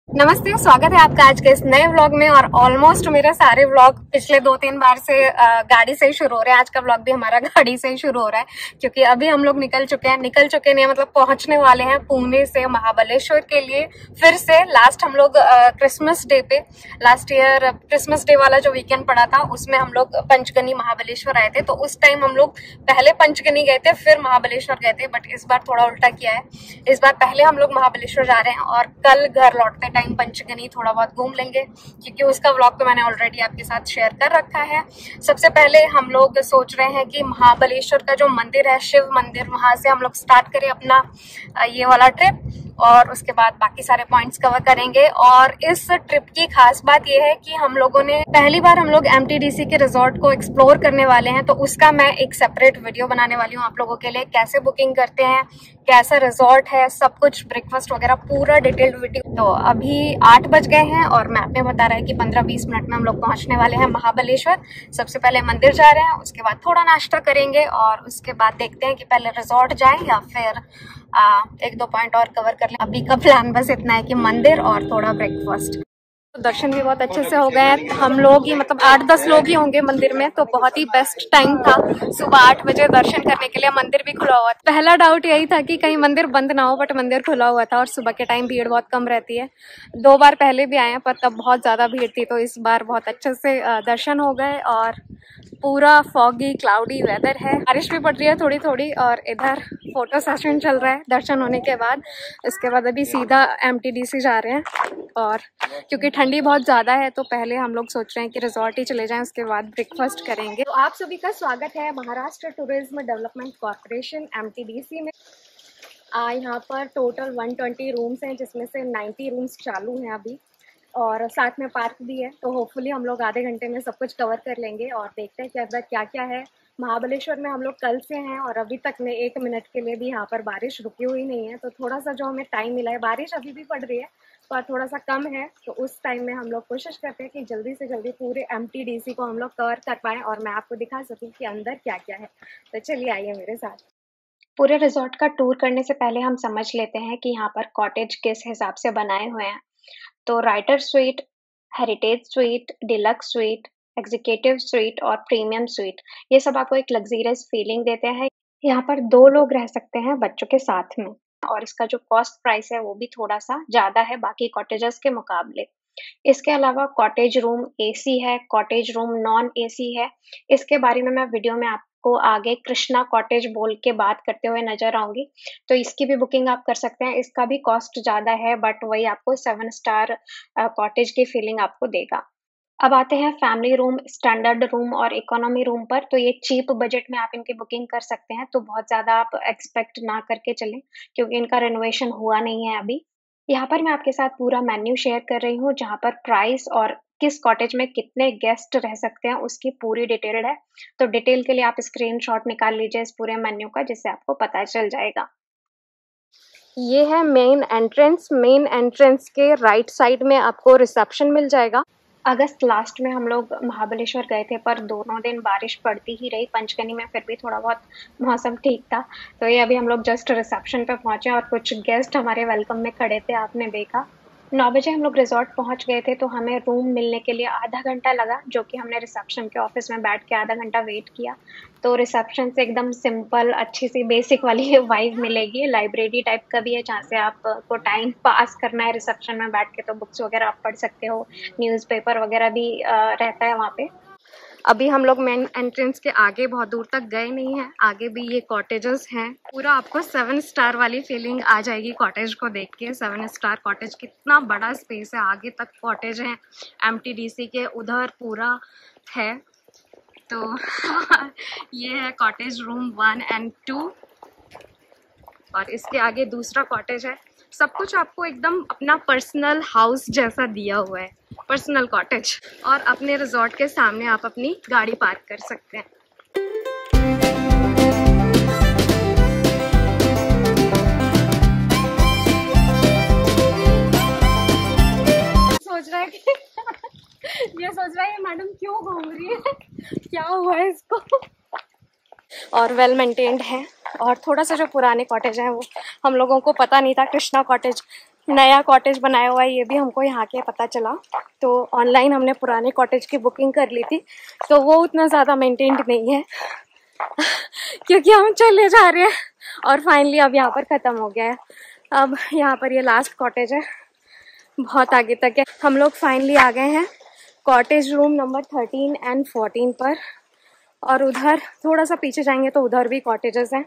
नमस्ते, स्वागत है आपका आज के इस नए व्लॉग में। और ऑलमोस्ट मेरे सारे व्लॉग पिछले 2-3 बार से गाड़ी से ही शुरू हो रहे हैं। आज का व्लॉग भी हमारा गाड़ी से ही शुरू हो रहा है, क्योंकि अभी हम लोग निकल चुके नहीं मतलब पहुंचने वाले हैं पुणे से महाबलेश्वर के लिए। फिर से लास्ट हम लोग क्रिसमस डे पे, लास्ट ईयर क्रिसमस डे वाला जो वीकेंड पड़ा था उसमें हम लोग पंचगनी महाबलेश्वर आए थे। तो उस टाइम हम लोग पहले पंचगनी गए थे, फिर महाबलेश्वर गए थे। बट इस बार थोड़ा उल्टा किया है, इस बार पहले हम लोग महाबलेश्वर जा रहे हैं और कल घर लौटते टाइम पंचगनी थोड़ा बहुत घूम लेंगे, क्योंकि उसका व्लॉग तो मैंने ऑलरेडी आपके साथ शेयर कर रखा है। सबसे पहले हम लोग सोच रहे हैं कि महाबलेश्वर का जो मंदिर है, शिव मंदिर, वहां से हम लोग स्टार्ट करें अपना ये वाला ट्रिप, और उसके बाद बाकी सारे पॉइंट्स कवर करेंगे। और इस ट्रिप की खास बात यह है कि हम लोगों ने पहली बार हम लोग MTDC के रिजॉर्ट को एक्सप्लोर करने वाले हैं। तो उसका मैं एक सेपरेट वीडियो बनाने वाली हूँ आप लोगों के लिए, कैसे बुकिंग करते हैं, कैसा रिजॉर्ट है, सब कुछ, ब्रेकफास्ट वगैरह पूरा डिटेल्ड वीडियो। तो अभी 8 बज गए हैं और मैप में बता रहा है कि 15-20 मिनट में हम लोग पहुंचने वाले हैं महाबलेश्वर। सबसे पहले मंदिर जा रहे हैं, उसके बाद थोड़ा नाश्ता करेंगे और उसके बाद देखते हैं कि पहले रिजॉर्ट जाएं या फिर 1-2 पॉइंट और कवर कर लें। अभी का प्लान बस इतना है कि मंदिर और थोड़ा ब्रेकफास्ट। तो दर्शन भी बहुत अच्छे से हो गए हैं। हम लोग ही मतलब 8-10 लोग ही होंगे मंदिर में, तो बहुत ही बेस्ट टाइम था सुबह 8 बजे दर्शन करने के लिए। मंदिर भी खुला हुआ था। पहला डाउट यही था कि कहीं मंदिर बंद ना हो, बट मंदिर खुला हुआ था और सुबह के टाइम भीड़ बहुत कम रहती है। 2 बार पहले भी आए हैं पर तब बहुत ज्यादा भीड़ थी, तो इस बार बहुत अच्छे से दर्शन हो गए। और पूरा फॉगी क्लाउडी वेदर है, बारिश भी पड़ रही है थोड़ी थोड़ी। और इधर फोटो सेशन चल रहा है दर्शन होने के बाद। इसके बाद अभी सीधा MTDC जा रहे हैं, और क्योंकि ठंडी बहुत ज़्यादा है तो पहले हम लोग सोच रहे हैं कि रिजॉर्ट ही चले जाएं, उसके बाद ब्रेकफास्ट करेंगे। तो आप सभी का स्वागत है Maharashtra tourism development corporation MTDC में। यहाँ पर टोटल 120 रूम्स हैं, जिसमें से 90 रूम्स चालू हैं अभी, और साथ में पार्क भी है। तो होपफुली हम लोग आधे घंटे में सब कुछ कवर कर लेंगे और देखते हैं कि अंदर क्या क्या है। महाबलेश्वर में हम लोग कल से हैं और अभी तक में 1 मिनट के लिए भी यहाँ पर बारिश रुकी हुई नहीं है। तो थोड़ा सा जो हमें टाइम मिला है, बारिश अभी भी पड़ रही है पर थोड़ा सा कम है, तो उस टाइम में हम लोग कोशिश करते हैं कि जल्दी से जल्दी पूरे MTDC को हम लोग कवर कर पाएँ और मैं आपको दिखा सकूँ कि अंदर क्या क्या है। तो चलिए आइए मेरे साथ। पूरे रिजॉर्ट का टूर करने से पहले हम समझ लेते हैं कि यहाँ पर कॉटेज किस हिसाब से बनाए हुए हैं। तो writer sweet, heritage sweet, deluxe sweet, executive sweet और प्रीमियम स्वीट, ये सब आपको एक लग्जरियस फीलिंग देते हैं। यहाँ पर 2 लोग रह सकते हैं बच्चों के साथ में, और इसका जो कॉस्ट प्राइस है वो भी थोड़ा सा ज़्यादा है बाकी कॉटेजेस के मुकाबले। इसके अलावा कॉटेज रूम AC है, कॉटेज रूम नॉन AC है। इसके बारे में मैं वीडियो में आपको आगे कृष्णा कॉटेज बोल के बात करते हुए नजर आऊंगी, तो इसकी भी बुकिंग आप कर सकते हैं। इसका भी कॉस्ट ज़्यादा है, बट वही आपको 7 स्टार कॉटेज की फीलिंग आपको देगा। अब आते हैं फैमिली रूम, स्टैंडर्ड रूम और इकोनॉमी रूम पर। तो ये चीप बजट में आप इनकी बुकिंग कर सकते हैं, तो बहुत ज़्यादा आप एक्सपेक्ट ना करके चलें, क्योंकि इनका रेनोवेशन हुआ नहीं है अभी। यहाँ पर मैं आपके साथ पूरा मेन्यू शेयर कर रही हूँ, जहाँ पर प्राइस और किस कॉटेज में कितने गेस्ट रह सकते हैं उसकी पूरी डिटेल्ड है। तो डिटेल के लिए आप स्क्रीनशॉट निकाल लीजिए इस पूरे मेन्यू का, जिससे आपको पता चल जाएगा। ये है मेन एंट्रेंस। मेन एंट्रेंस के राइट साइड में आपको रिसेप्शन मिल जाएगा। अगस्त लास्ट में हम लोग महाबलेश्वर गए थे, पर दोनों दिन बारिश पड़ती ही रही। पंचगनी में फिर भी थोड़ा बहुत मौसम ठीक था। तो ये अभी हम लोग जस्ट रिसेप्शन पे पहुंचे और कुछ गेस्ट हमारे वेलकम में खड़े थे, आपने देखा। 9 बजे हम लोग रिजॉर्ट पहुंच गए थे, तो हमें रूम मिलने के लिए आधा घंटा लगा, जो कि हमने रिसेप्शन के ऑफिस में बैठ के आधा घंटा वेट किया। तो रिसेप्शन से एकदम सिंपल, अच्छी सी बेसिक वाली वाइब मिलेगी। लाइब्रेरी टाइप का भी है, जहाँ से आपको टाइम पास करना है रिसेप्शन में बैठ के, तो बुक्स वगैरह आप पढ़ सकते हो, न्यूज़पेपर वगैरह भी रहता है वहाँ पे। अभी हम लोग मेन एंट्रेंस के आगे बहुत दूर तक गए नहीं हैं, आगे भी ये कॉटेजेस हैं। पूरा आपको 7 स्टार वाली फीलिंग आ जाएगी कॉटेज को देख के। 7 स्टार कॉटेज, कितना बड़ा स्पेस है, आगे तक कॉटेज है MTDC के, उधर पूरा है। तो ये है कॉटेज रूम 1 और 2, और इसके आगे दूसरा कॉटेज है। सब कुछ आपको एकदम अपना पर्सनल हाउस जैसा दिया हुआ है, पर्सनल कॉटेज। और अपने रिजॉर्ट के सामने आप अपनी गाड़ी पार्क कर सकते हैं। सोच रहा है कि ये सोच रहा है मैडम क्यों घूम रही है, क्या हुआ है इसको। और वेल मेंटेन्ड है। और थोड़ा सा जो पुराने कॉटेज हैं वो हम लोगों को पता नहीं था, कृष्णा कॉटेज नया कॉटेज बनाया हुआ है, ये भी हमको यहाँ के पता चला। तो ऑनलाइन हमने पुराने कॉटेज की बुकिंग कर ली थी, तो वो उतना ज़्यादा मेंटेन्ड नहीं है क्योंकि हम चले जा रहे हैं और फाइनली अब यहाँ पर ख़त्म हो गया है। अब यहाँ पर ये लास्ट कॉटेज है, बहुत आगे तक है। हम लोग फाइनली आ गए हैं कॉटेज रूम नंबर 13 एंड 14 पर। और उधर थोड़ा सा पीछे जाएंगे तो उधर भी कॉटेजेस हैं।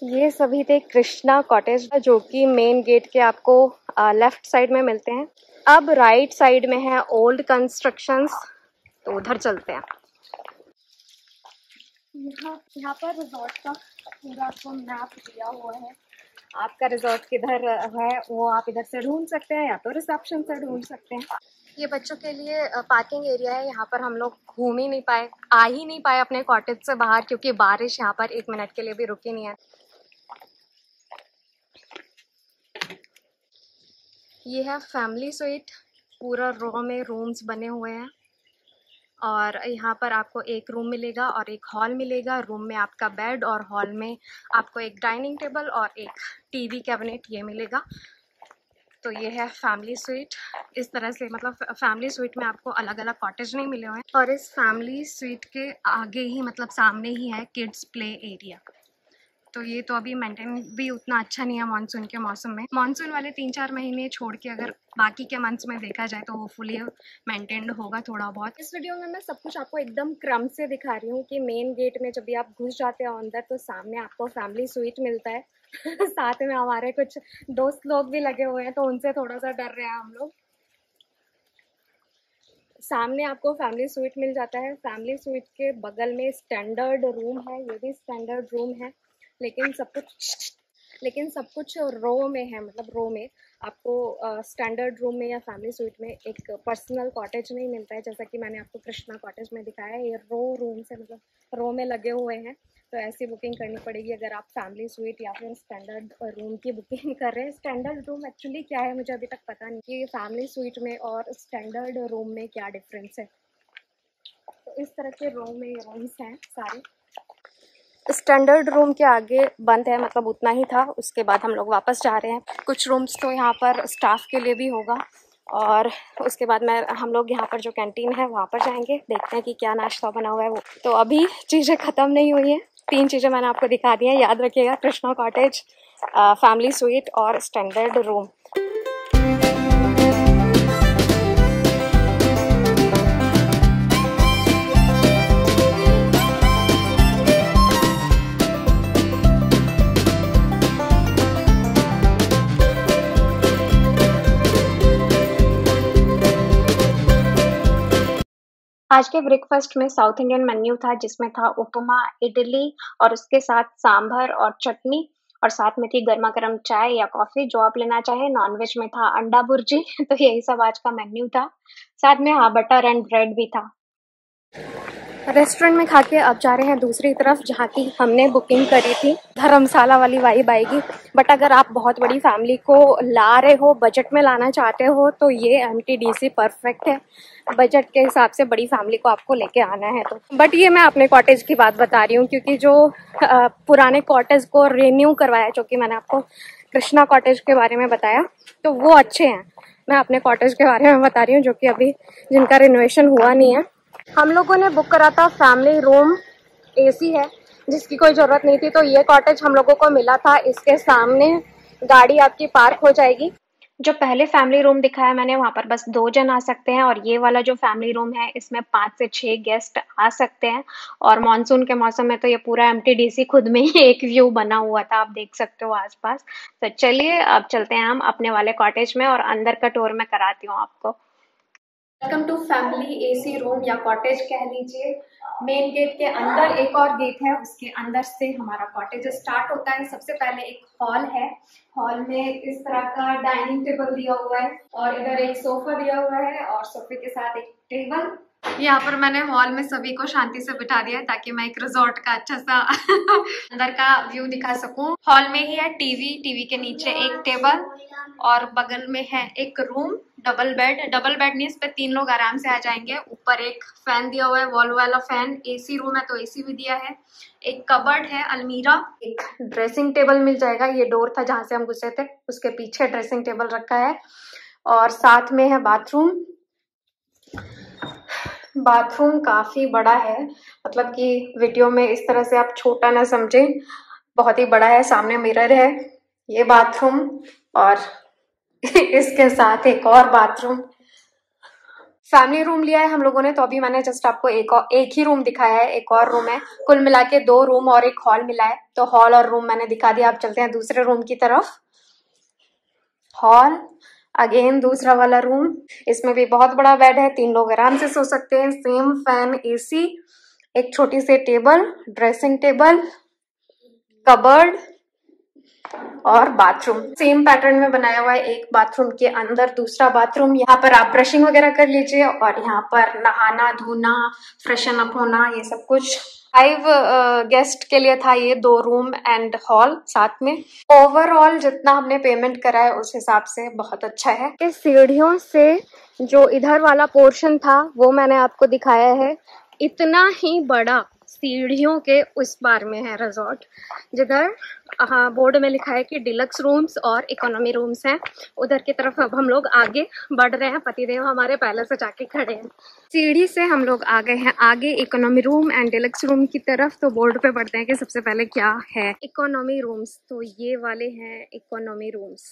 ये सभी थे कृष्णा कॉटेज, जो कि मेन गेट के आपको लेफ्ट साइड में मिलते हैं। अब राइट साइड में है ओल्ड कंस्ट्रक्शंस, तो उधर चलते हैं। यहाँ पर रिजॉर्ट का पूरा आपको मैप दिया हुआ है। आपका रिजॉर्ट किधर है वो आप इधर से ढूंढ सकते हैं या तो रिसेप्शन से ढूंढ सकते हैं। ये बच्चों के लिए पार्किंग एरिया है। यहाँ पर हम लोग घूम ही नहीं पाए, आ ही नहीं पाए अपने कॉटेज से बाहर, क्योंकि बारिश यहाँ पर 1 मिनट के लिए भी रुकी नहीं है। ये है फैमिली स्वीट, पूरा रो में रूम्स बने हुए हैं। और यहाँ पर आपको एक रूम मिलेगा और एक हॉल मिलेगा। रूम में आपका बेड और हॉल में आपको एक डाइनिंग टेबल और एक टीवी कैबिनेट ये मिलेगा। तो ये है फैमिली स्वीट। इस तरह से मतलब फैमिली स्वीट में आपको अलग अलग कॉटेज नहीं मिले हुए हैं। और इस फैमिली स्वीट के आगे ही मतलब सामने ही है किड्स प्ले एरिया। तो ये तो अभी मेंटेन भी उतना अच्छा नहीं है मानसून के मौसम में। मानसून वाले 3-4 महीने छोड़ के अगर बाकी के मंथ्स में देखा जाए तो होपफुली मेंटेन्ड होगा थोड़ा बहुत। इस वीडियो में मैं सब कुछ आपको एकदम क्रम से दिखा रही हूँ कि मेन गेट में जब भी आप घुस जाते हो अंदर तो सामने आपको फैमिली स्वीट मिलता है साथ में हमारे कुछ दोस्त लोग भी लगे हुए हैं, तो उनसे थोड़ा सा डर रहे हैं हम लोग। सामने आपको फैमिली स्वीट मिल जाता है। फैमिली स्वीट के बगल में स्टैंडर्ड रूम है, ये भी स्टैंडर्ड रूम है, लेकिन सब कुछ रो में है। मतलब रो में आपको स्टैंडर्ड रूम में या फैमिली स्वीट में एक पर्सनल कॉटेज नहीं मिलता है, जैसा कि मैंने आपको कृष्णा कॉटेज में दिखाया है। ये रो रूम से मतलब रो में लगे हुए हैं, तो ऐसी बुकिंग करनी पड़ेगी अगर आप फैमिली स्वीट या फिर स्टैंडर्ड रूम की बुकिंग कर रहे हैं। स्टैंडर्ड रूम एक्चुअली क्या है मुझे अभी तक पता नहीं कि फैमिली स्वीट में और स्टैंडर्ड रूम में क्या डिफरेंस है। तो इस तरह के रूम में रूम्स हैं सारे। स्टैंडर्ड रूम के आगे बंद है, मतलब उतना ही था। उसके बाद हम लोग वापस जा रहे हैं। कुछ रूम्स तो यहाँ पर स्टाफ के लिए भी होगा और उसके बाद हम लोग यहाँ पर जो कैंटीन है वहाँ पर जाएंगे, देखते हैं कि क्या नाश्ता बना हुआ है वो। तो अभी चीज़ें ख़त्म नहीं हुई हैं। 3 चीज़ें मैंने आपको दिखा दी हैं, याद रखिएगा, कृष्णा कॉटेज, फैमिली स्वीट और स्टैंडर्ड रूम। आज के ब्रेकफास्ट में साउथ इंडियन मेन्यू था, जिसमें था उपमा, इडली और उसके साथ सांभर और चटनी, और साथ में थी गर्मा गर्म चाय या कॉफ़ी, जो आप लेना चाहे। नॉनवेज में था अंडा भुर्जी तो यही सब आज का मेन्यू था। साथ में हाँ, बटर एंड ब्रेड भी था। रेस्टोरेंट में खा के अब जा रहे हैं दूसरी तरफ, जहाँ की हमने बुकिंग करी थी। धर्मशाला वाली वाइब आएगी। बट अगर आप बहुत बड़ी फैमिली को ला रहे हो, बजट में लाना चाहते हो, तो ये MTDC परफेक्ट है। बजट के हिसाब से बड़ी फैमिली को आपको लेके आना है तो। बट ये मैं अपने कॉटेज की बात बता रही हूँ, क्योंकि जो पुराने कॉटेज को रिन्यू करवाया, जो कि मैंने आपको कृष्णा कॉटेज के बारे में बताया, तो वो अच्छे हैं। मैं अपने कॉटेज के बारे में बता रही हूँ, जो कि अभी जिनका रिनोवेशन हुआ नहीं है। हम लोगों ने बुक करा था फैमिली रूम, AC है, जिसकी कोई ज़रूरत नहीं थी। तो ये कॉटेज हम लोगों को मिला था। इसके सामने गाड़ी आपकी पार्क हो जाएगी। जो पहले फैमिली रूम दिखाया मैंने, वहाँ पर बस 2 जन आ सकते हैं, और ये वाला जो फैमिली रूम है इसमें 5 से 6 गेस्ट आ सकते हैं। और मानसून के मौसम में तो ये पूरा MTDC खुद में ही एक व्यू बना हुआ था, आप देख सकते हो आसपास। तो चलिए अब चलते हैं हम अपने वाले कॉटेज में, और अंदर का टूर मैं कराती हूँ आपको। Welcome to family AC room या कॉटेज कह लीजिए। मेन गेट के अंदर एक और गेट है, उसके अंदर से हमारा कॉटेज स्टार्ट होता है। सबसे पहले एक हॉल है। हॉल में इस तरह का डाइनिंग टेबल दिया हुआ है, और इधर एक सोफा दिया हुआ है, और सोफे के साथ एक टेबल। यहाँ पर मैंने हॉल में सभी को शांति से बिठा दिया है, ताकि मैं एक रिजॉर्ट का अच्छा सा अंदर का व्यू दिखा सकूं। हॉल में ही है टीवी के नीचे एक टेबल, और बगल में है एक रूम, डबल बेड नहीं, इस पे 3 लोग आराम से आ जाएंगे। ऊपर एक फैन दिया हुआ है, वॉल वाला फैन। एसी रूम है तो एसी भी दिया है। एक कबर्ड है, अलमीरा, एक ड्रेसिंग टेबल मिल जाएगा। ये डोर था जहां से हम घुसे थे, उसके पीछे ड्रेसिंग टेबल रखा है। और साथ में है बाथरूम। बाथरूम काफी बड़ा है, मतलब कि वीडियो में इस तरह से आप छोटा ना समझें, बहुत ही बड़ा है। सामने मिरर है, ये बाथरूम, और इसके साथ एक और बाथरूम। फैमिली रूम लिया है हम लोगों ने, तो अभी मैंने जस्ट आपको एक ही रूम दिखाया है, एक और रूम है। कुल मिला के 2 रूम और एक हॉल मिला है, तो हॉल और रूम मैंने दिखा दिया। अब चलते हैं दूसरे रूम की तरफ। हॉल, अगेन दूसरा वाला रूम। इसमें भी बहुत बड़ा बेड है, 3 लोग आराम से सो सकते हैं। सेम फैन, एसी, एक छोटी सी टेबल, ड्रेसिंग टेबल, कबर्ड और बाथरूम सेम पैटर्न में बनाया हुआ है। एक बाथरूम के अंदर दूसरा बाथरूम। यहाँ पर आप ब्रशिंग वगैरह कर लीजिए, और यहाँ पर नहाना धोना, फ्रेशन अप होना, ये सब कुछ। 5 गेस्ट के लिए था ये 2 रूम एंड हॉल साथ में। ओवरऑल जितना हमने पेमेंट करा है उस हिसाब से बहुत अच्छा है। इस सीढ़ियों से जो इधर वाला पोर्शन था वो मैंने आपको दिखाया है। इतना ही बड़ा सीढ़ियों के उस पार में है रिजॉर्ट, जिधर हाँ बोर्ड में लिखा है कि डिलक्स रूम्स और इकोनॉमी रूम्स हैं। उधर की तरफ अब हम लोग आगे बढ़ रहे हैं। पतिदेव हमारे पहले से जाके खड़े हैं। सीढ़ी से हम लोग आ गए हैं आगे economy room and deluxe room की तरफ। तो बोर्ड पे पढ़ते हैं कि सबसे पहले क्या है। इकोनॉमी रूम्स, तो ये वाले हैं इकोनॉमी रूम्स।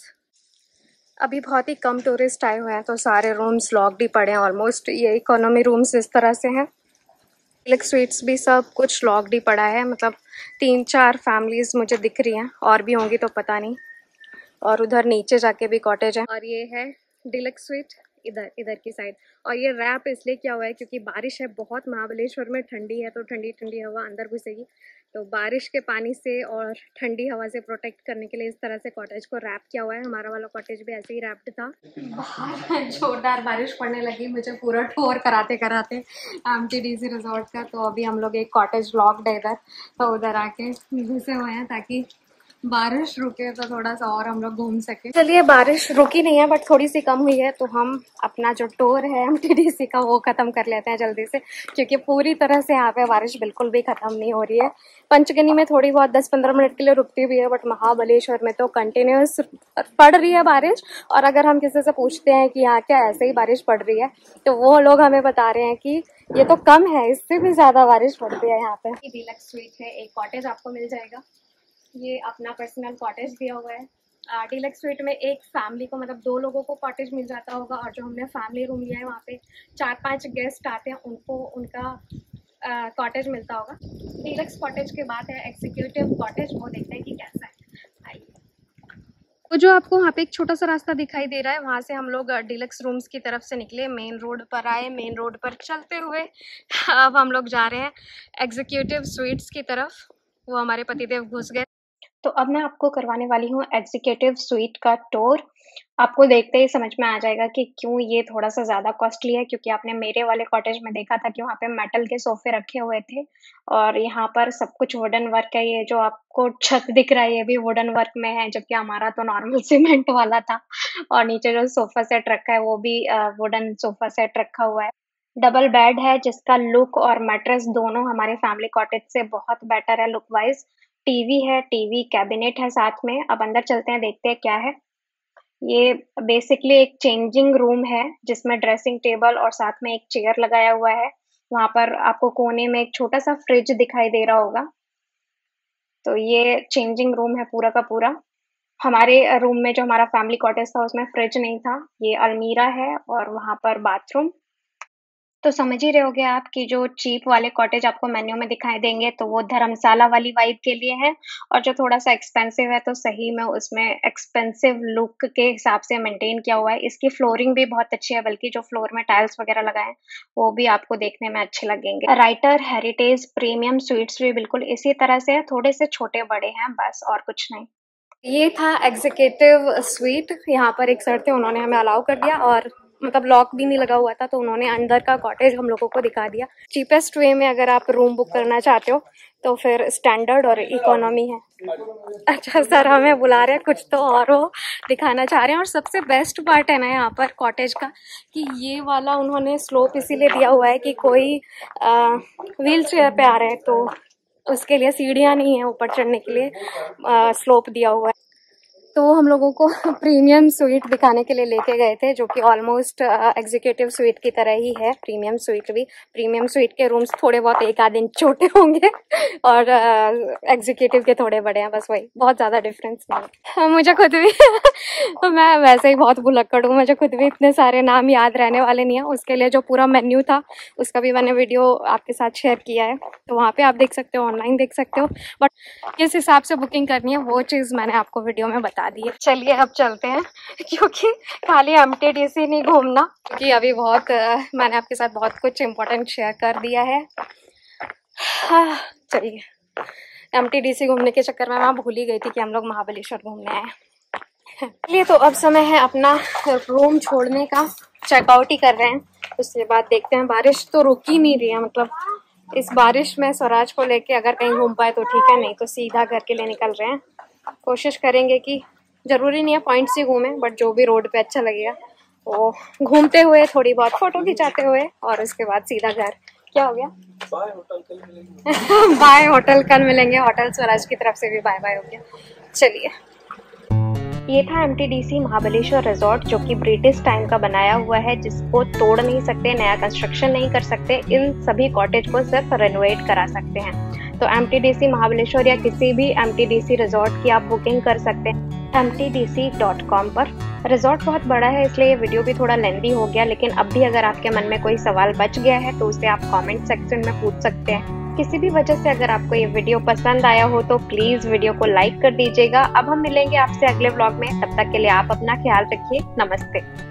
अभी बहुत ही कम टूरिस्ट आए हुए हैं, तो सारे रूम्स लॉक्ड ही पड़े हैं ऑलमोस्ट। ये इकोनॉमी रूम्स इस तरह से हैं। डिलक्स स्वीट्स भी सब कुछ लॉक्ड ही पड़ा है, मतलब 3-4 फैमिलीज मुझे दिख रही हैं, और भी होंगी तो पता नहीं। और उधर नीचे जाके भी कॉटेज है। और ये है डिलक्स स्वीट इधर की साइड। और ये रैप इसलिए किया हुआ है क्योंकि बारिश है बहुत, महाबलेश्वर में ठंडी है, तो ठंडी ठंडी हवा अंदर घुसेगी। तो बारिश के पानी से और ठंडी हवा से प्रोटेक्ट करने के लिए इस तरह से कॉटेज को रैप किया हुआ है। हमारा वाला कॉटेज भी ऐसे ही रैप्ड था। बाहर जोरदार बारिश पड़ने लगी, मुझे पूरा टूर कराते कराते MTDC रिजॉर्ट का। तो अभी हम लोग एक कॉटेज लॉक्ड है इधर, तो उधर आके घुसे हुए हैं ताकि बारिश रुके तो थोड़ा सा और हम लोग घूम सके। चलिए, बारिश रुकी नहीं है बट थोड़ी सी कम हुई है, तो हम अपना जो टूर है MTDC का वो खत्म कर लेते हैं जल्दी से, क्योंकि पूरी तरह से यहाँ पे बारिश बिल्कुल भी खत्म नहीं हो रही है। पंचगनी में थोड़ी बहुत 10-15 मिनट के लिए रुकती भी है, बट महाबलेश्वर में तो कंटिन्यूस पड़ रही है बारिश। और अगर हम किसी से पूछते हैं कि यहाँ क्या ऐसे ही बारिश पड़ रही है, तो वो लोग हमें बता रहे हैं कि ये तो कम है, इससे भी ज्यादा बारिश पड़ती है यहाँ पे। डिलक्स स्वीट है, एक कॉटेज आपको मिल जाएगा। ये अपना पर्सनल कॉटेज दिया हुआ है। डिलक्स स्वीट में एक फैमिली को, मतलब 2 लोगों को कॉटेज मिल जाता होगा। और जो हमने फैमिली रूम लिया है वहाँ पे 4-5 गेस्ट आते हैं, उनको उनका कॉटेज मिलता होगा। डिलक्स कॉटेज के बाद है एग्जीक्यूटिव कॉटेज, वो देखते हैं कि कैसा है। वो जो आपको वहाँ पे एक छोटा सा रास्ता दिखाई दे रहा है, वहाँ से हम लोग डिलक्स रूम्स की तरफ से निकले, मेन रोड पर आए। मेन रोड पर चलते हुए अब हम लोग जा रहे हैं एग्जीक्यूटिव स्वीट्स की तरफ। वो हमारे पतिदेव घुस गए। तो अब मैं आपको करवाने वाली हूँ एग्जीक्यूटिव स्वीट का टूर। आपको देखते ही समझ में आ जाएगा कि क्यों ये थोड़ा सा ज़्यादा कॉस्टली है, क्योंकि आपने मेरे वाले कॉटेज में देखा था कि वहाँ पे मेटल के सोफे रखे हुए थे, और यहाँ पर सब कुछ वुडन वर्क है। ये जो आपको छत दिख रहा है ये भी वुडन वर्क में है, जबकि हमारा तो नॉर्मल सीमेंट वाला था। और नीचे जो सोफा सेट रखा है वो भी वुडन सोफा सेट रखा हुआ है। डबल बेड है जिसका लुक और मैट्रेस दोनों हमारे फैमिली कॉटेज से बहुत बेटर है लुक वाइज। टीवी है, टीवी कैबिनेट है साथ में। अब अंदर चलते हैं, देखते हैं क्या है। ये बेसिकली एक चेंजिंग रूम है जिसमें ड्रेसिंग टेबल और साथ में एक चेयर लगाया हुआ है। वहां पर आपको कोने में एक छोटा सा फ्रिज दिखाई दे रहा होगा। तो ये चेंजिंग रूम है पूरा का पूरा। हमारे रूम में जो हमारा फैमिली कॉटेज था उसमें फ्रिज नहीं था। ये अलमीरा है और वहां पर बाथरूम। तो समझ ही रहे होगे आप कि जो चीप वाले कॉटेज आपको मेन्यू में दिखाई देंगे तो वो धर्मशाला वाली वाइब के लिए है, और जो थोड़ा सा एक्सपेंसिव है तो सही में उसमें एक्सपेंसिव लुक के हिसाब से मेंटेन किया हुआ है। इसकी फ्लोरिंग भी बहुत अच्छी है, बल्कि जो फ्लोर में टाइल्स वगैरह लगाए हैं वो भी आपको देखने में अच्छे लगेंगे। राइटर हेरिटेज प्रीमियम स्वीट्स भी बिल्कुल इसी तरह से है, थोड़े से छोटे बड़े हैं बस, और कुछ नहीं। ये था एग्जीक्यूटिव स्वीट। यहाँ पर एक सर थे, उन्होंने हमें अलाउ कर दिया और मतलब लॉक भी नहीं लगा हुआ था, तो उन्होंने अंदर का कॉटेज हम लोगों को दिखा दिया। चीपेस्ट वे में अगर आप रूम बुक करना चाहते हो तो फिर स्टैंडर्ड और इकोनॉमी है। अच्छा सर हमें बुला रहे हैं, कुछ तो और वो दिखाना चाह रहे हैं। और सबसे बेस्ट पार्ट है ना यहाँ पर कॉटेज का कि ये वाला उन्होंने स्लोप इसीलिए दिया हुआ है कि कोई व्हील चेयर पे आ रहे हैं तो उसके लिए सीढ़ियाँ नहीं है ऊपर चढ़ने के लिए, स्लोप दिया हुआ है। तो वो हम लोगों को प्रीमियम स्वीट दिखाने के लिए लेके गए थे, जो कि ऑलमोस्ट एग्जीक्यूटिव स्वीट की तरह ही है। प्रीमियम स्वीट भी, प्रीमियम स्वीट के रूम्स थोड़े बहुत एक आध इंच छोटे होंगे और एग्जीक्यूटिव के थोड़े बड़े हैं, बस वही, बहुत ज़्यादा डिफरेंस नहीं। मुझे खुद भी मैं वैसे ही बहुत भुलक्कड़ हूँ, मुझे खुद भी इतने सारे नाम याद रहने वाले नहीं है। उसके लिए जो पूरा मेन्यू था उसका भी मैंने वीडियो आपके साथ शेयर किया है, तो वहाँ पर आप देख सकते हो, ऑनलाइन देख सकते हो। बट किस हिसाब से बुकिंग करनी है वो चीज़ मैंने आपको वीडियो में बता दी है। चलिए अब चलते हैं, क्योंकि खाली MTDC नहीं घूमना, क्योंकि अभी बहुत मैंने आपके साथ बहुत कुछ इम्पोर्टेंट शेयर कर दिया है। चलिए, MTDC घूमने के चक्कर में मैं भूल ही गई थी कि हम लोग महाबलेश्वर घूमने आए। चलिए तो अब समय है अपना रूम छोड़ने का, चेकआउट ही कर रहे हैं। उसके बाद देखते हैं, बारिश तो रुक ही नहीं रही है, मतलब इस बारिश में स्वराज को लेके अगर कहीं घूम पाए तो ठीक है, नहीं तो सीधा घर के लिए निकल रहे हैं। कोशिश करेंगे कि जरूरी नहीं है पॉइंट से घूमें, बट जो भी रोड पे अच्छा लगेगा वो घूमते हुए, थोड़ी बहुत फोटो खिंचाते हुए, और उसके बाद सीधा घर। क्या हो गया? बाय होटल कल मिलेंगे। बाय होटल कल मिलेंगे, होटल स्वराज की तरफ से भी बाय बाय हो गया। चलिए, ये था MTDC महाबलेश्वर रिजॉर्ट, जो कि ब्रिटिश टाइम का बनाया हुआ है, जिसको तोड़ नहीं सकते, नया कंस्ट्रक्शन नहीं कर सकते। इन सभी कॉटेज को सिर्फ रेनोवेट करा सकते हैं। तो MTDC महाबलेश्वर या किसी भी MTDC रिजॉर्ट की आप बुकिंग कर सकते हैं mtdc.com पर। रिजॉर्ट बहुत बड़ा है, इसलिए ये वीडियो भी थोड़ा लेंदी हो गया, लेकिन अब भी अगर आपके मन में कोई सवाल बच गया है तो उसे आप कमेंट सेक्शन में पूछ सकते हैं। किसी भी वजह से अगर आपको ये वीडियो पसंद आया हो तो प्लीज वीडियो को लाइक कर दीजिएगा। अब हम मिलेंगे आपसे अगले व्लॉग में, तब तक के लिए आप अपना ख्याल रखिए। नमस्ते।